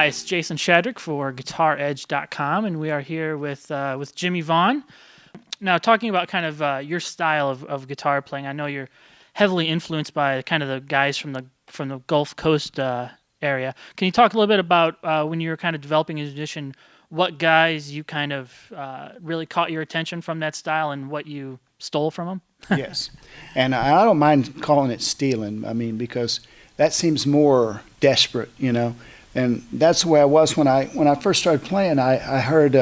it's Jason Shadrick for GuitarEdge.com, and we are here with Jimmie Vaughan. Now, talking about kind of your style of guitar playing, I know you're heavily influenced by kind of the guys from the Gulf Coast area. Can you talk a little bit about when you were kind of developing as a musician, what guys you kind of really caught your attention from that style and what you stole from them? Yes, and I don't mind calling it stealing. I mean, because that seems more desperate, you know. And that's the way I was when I first started playing. I heard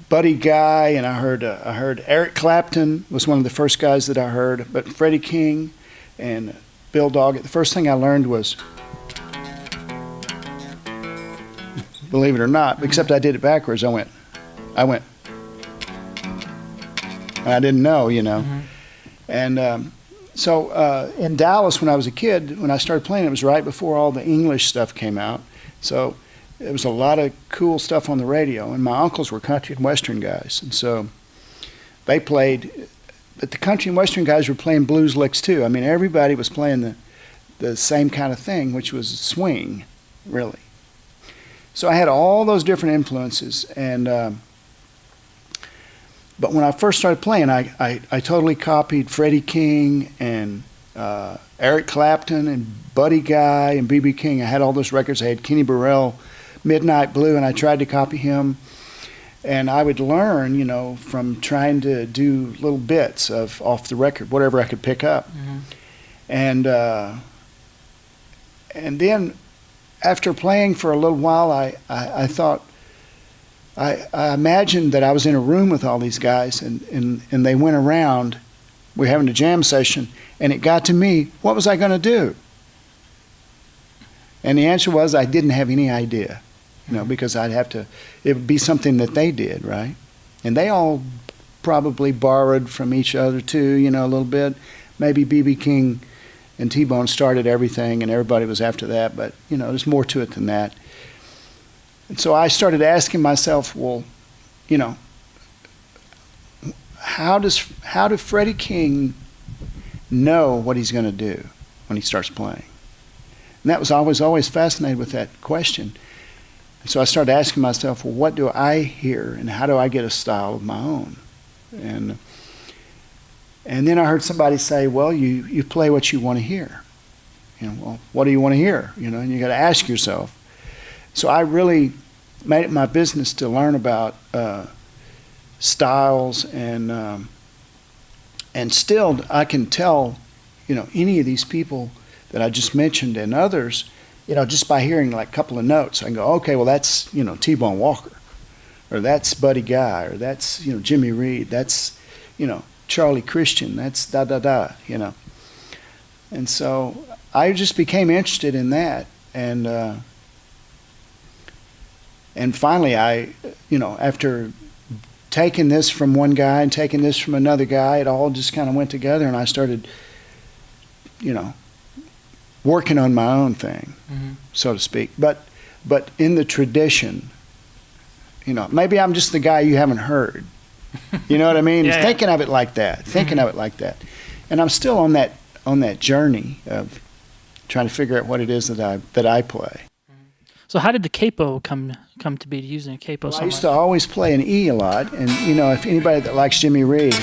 Buddy Guy, and I heard Eric Clapton was one of the first guys that I heard, but Freddie King and Bill Doggett. The first thing I learned was, believe it or not, except I did it backwards. I went. And I didn't know, you know. Mm-hmm. And so in Dallas, when I was a kid, when I started playing, it was right before all the English stuff came out. So there was a lot of cool stuff on the radio. And my uncles were country and western guys. And so they played, but the country and western guys were playing blues licks too. I mean, everybody was playing the same kind of thing, which was swing, really. So I had all those different influences. And but when I first started playing, I totally copied Freddie King and Eric Clapton and Buddy Guy and B.B. King. I had all those records. I had Kenny Burrell, Midnight Blue, and I tried to copy him. And I would learn, you know, from trying to do little bits off the record, whatever I could pick up. Mm-hmm. And then after playing for a little while, I thought, I imagined that I was in a room with all these guys, and they went around. We were having a jam session, and it got to me, what was I going to do? And the answer was I didn't have any idea, you know, because it would be something that they did, right? And they all probably borrowed from each other too, you know, a little bit. Maybe B.B. King and T-Bone started everything, and everybody was after that, but, you know, there's more to it than that. And so I started asking myself, well, you know, how did Freddie King know what he's going to do when he starts playing? And that was always fascinated with that question. And so I started asking myself, well, what do I hear, and how do I get a style of my own? And then I heard somebody say, well, you play what you want to hear. You know, well, what do you want to hear? You know, and you got to ask yourself. So I really made it my business to learn about styles, and still I can tell, you know, any of these people that I just mentioned and others, you know, just by hearing like a couple of notes, I can go, okay, well that's, you know, T-Bone Walker, or that's Buddy Guy, or that's, you know, Jimmy Reed, that's, you know, Charlie Christian, that's da-da-da, you know. And so I just became interested in that, and finally I, you know, after taking this from one guy and taking this from another guy, it all just kind of went together, and I started, you know, working on my own thing, Mm-hmm. so to speak. But in the tradition, you know, maybe I'm just the guy you haven't heard. You know what I mean? Yeah, thinking of it like that, thinking of it like that. And I'm still on that journey of trying to figure out what it is that I play. So how did the capo come to be, using a capo so I used much? to always play an E a lot, and you know, if anybody that likes Jimmy Reed,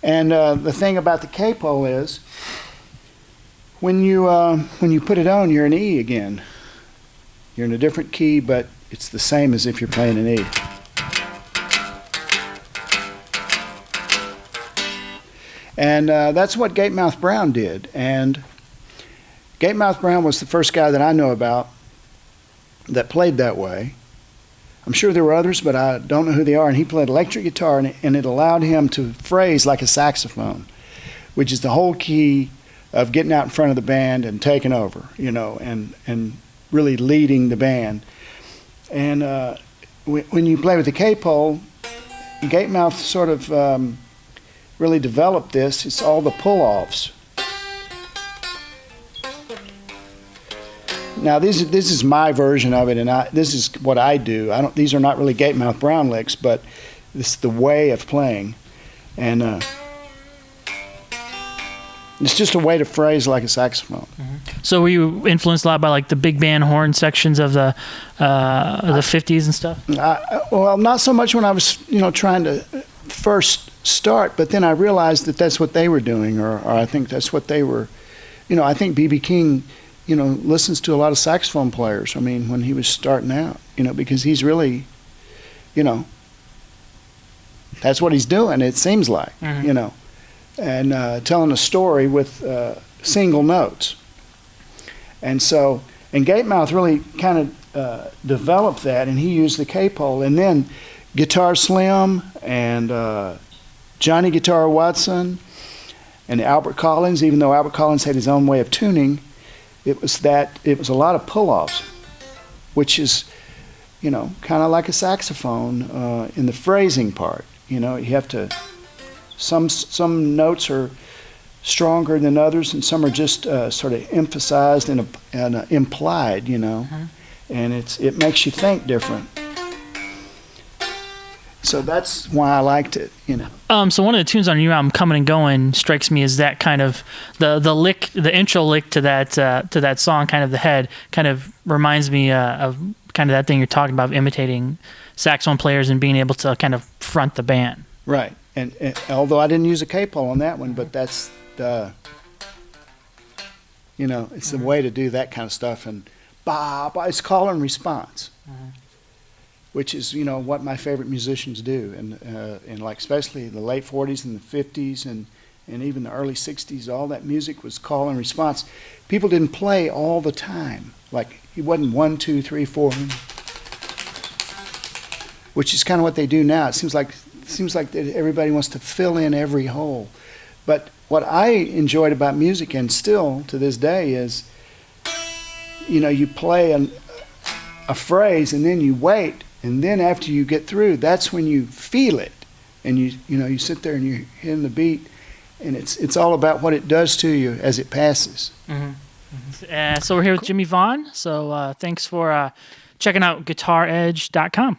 and the thing about the capo is, when you put it on, you're an E again. You're in a different key, but it's the same as if you're playing an E. And that's what Gatemouth Brown did. And Gatemouth Brown was the first guy that I know about that played that way. I'm sure there were others, but I don't know who they are. And he played electric guitar, and it allowed him to phrase like a saxophone, which is the whole key of getting out in front of the band and taking over, you know, and really leading the band. And when you play with the capo, Gatemouth sort of really developed this. It's all the pull-offs. Now this is my version of it, and this is what I do. These are not really Gatemouth Brown licks, but this is the way of playing, and it's just a way to phrase like a saxophone. So were you influenced a lot by like the big band horn sections of the 50s and stuff? Well, not so much when I was trying to first start, but then I realized that that's what they were doing, or I think that's what they were. I think B.B. King, listens to a lot of saxophone players. I mean, when he was starting out, because he's really, that's what he's doing. It seems like, and telling a story with single notes. And so, and Gatemouth really kind of developed that, and he used the K-pole. And then Guitar Slim and Johnny Guitar Watson and Albert Collins, even though Albert Collins had his own way of tuning, it was a lot of pull-offs, which is, kind of like a saxophone in the phrasing part. You have to, some notes are stronger than others, and some are just sort of emphasized and implied, and it makes you think different. So that's why I liked it, So one of the tunes on your album, "Coming and Going," strikes me as that kind of the lick, the intro lick to that song, kind of the head, kind of reminds me of kind of that thing you're talking about, of imitating saxophone players and being able to kind of front the band. Right, and although I didn't use a K-pole on that one, but that's the, it's the way to do that kind of stuff, and it's call and response. Which is, what my favorite musicians do, and like especially the late 40s and the 50s and even the early 60s, all that music was call and response. People didn't play all the time. Like, it wasn't 1, 2, 3, 4, which is kind of what they do now. It seems like that everybody wants to fill in every hole. But what I enjoyed about music, and still to this day, is, you play a phrase and then you wait. And then after you get through, that's when you feel it, and you sit there and you're hitting the beat, and it's all about what it does to you as it passes. So we're here with Jimmie Vaughan. So thanks for checking out guitaredge.com.